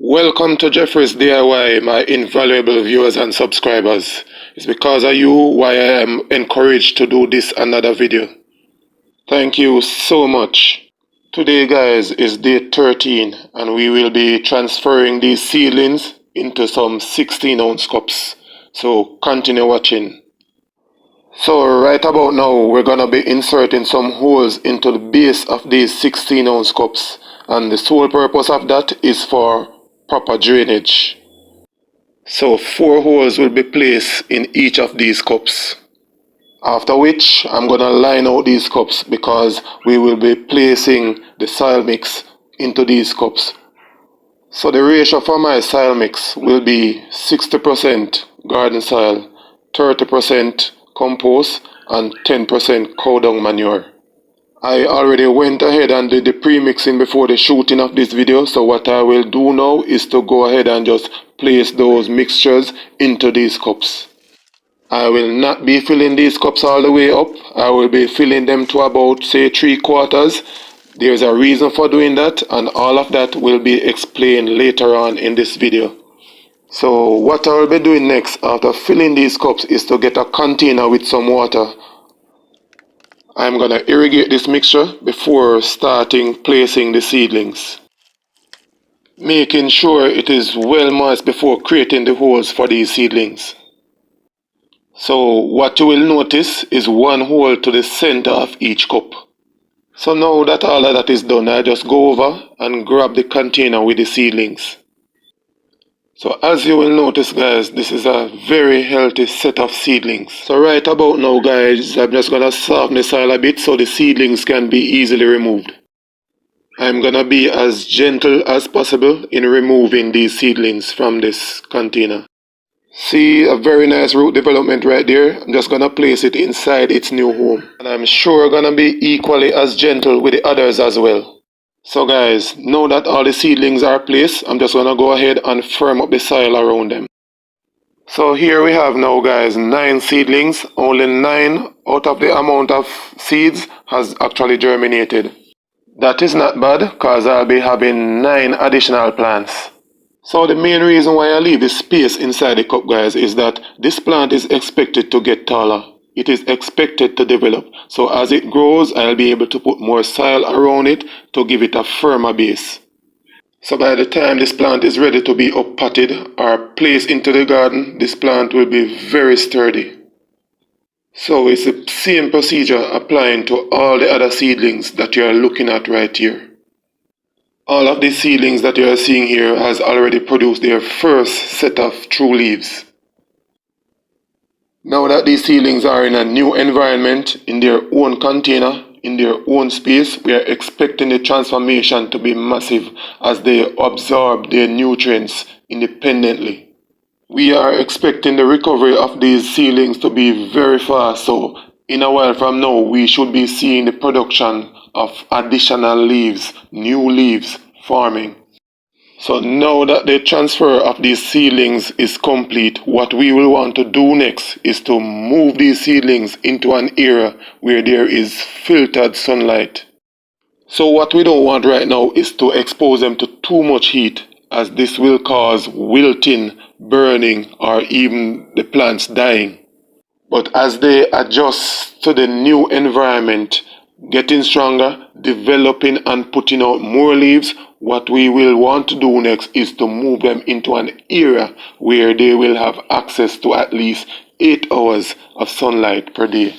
Welcome to Jeoff-Re'z DIY, my invaluable viewers and subscribers. It's because of you why I am encouraged to do this another video. Thank you so much. Today guys is day 13 and we will be transferring these seedlings into some 16-ounce cups. So continue watching. So right about now we're gonna be inserting some holes into the base of these 16-ounce cups, and the sole purpose of that is for proper drainage. So 4 holes will be placed in each of these cups. After which I'm gonna line out these cups because we will be placing the soil mix into these cups. So the ratio for my soil mix will be 60% garden soil, 30% compost and 10% cow dung manure. I already went ahead and did the pre-mixing before the shooting of this video, so what I will do now is to go ahead and just place those mixtures into these cups. I will not be filling these cups all the way up. I will be filling them to about say 3/4. There's a reason for doing that, and all of that will be explained later on in this video. So what I will be doing next after filling these cups is to get a container with some water. I'm going to irrigate this mixture before starting placing the seedlings, making sure it is well moist before creating the holes for these seedlings. So what you will notice is 1 hole to the center of each cup. So now that all of that is done, I just go over and grab the container with the seedlings. So as you will notice guys, this is a very healthy set of seedlings. So right about now guys, I'm just going to soften the soil a bit so the seedlings can be easily removed. I'm going to be as gentle as possible in removing these seedlings from this container. See a very nice root development right there. I'm just going to place it inside its new home. And I'm sure going to be equally as gentle with the others as well. So guys, now that all the seedlings are placed, I'm just going to go ahead and firm up the soil around them. So here we have now guys 9 seedlings. Only 9 out of the amount of seeds has actually germinated. That is not bad because I'll be having 9 additional plants. So the main reason why I leave the space inside the cup guys is that this plant is expected to get taller. It is expected to develop. So as it grows, I'll be able to put more soil around it to give it a firmer base. So by the time this plant is ready to be up-potted or placed into the garden, this plant will be very sturdy. So it's the same procedure applying to all the other seedlings that you are looking at right here. All of these seedlings that you are seeing here has already produced their first set of true leaves. Now that these seedlings are in a new environment, in their own container, in their own space, we are expecting the transformation to be massive as they absorb their nutrients independently. We are expecting the recovery of these seedlings to be very fast, so in a while from now we should be seeing the production of additional leaves, new leaves forming. So now that the transfer of these seedlings is complete, what we will want to do next is to move these seedlings into an area where there is filtered sunlight. So what we don't want right now is to expose them to too much heat, as this will cause wilting, burning, or even the plants dying. But as they adjust to the new environment, getting stronger, developing and putting out more leaves, what we will want to do next is to move them into an area where they will have access to at least 8 hours of sunlight per day.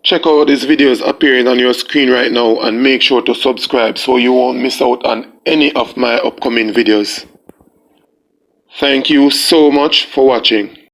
Check out these videos appearing on your screen right now and make sure to subscribe so you won't miss out on any of my upcoming videos. Thank you so much for watching.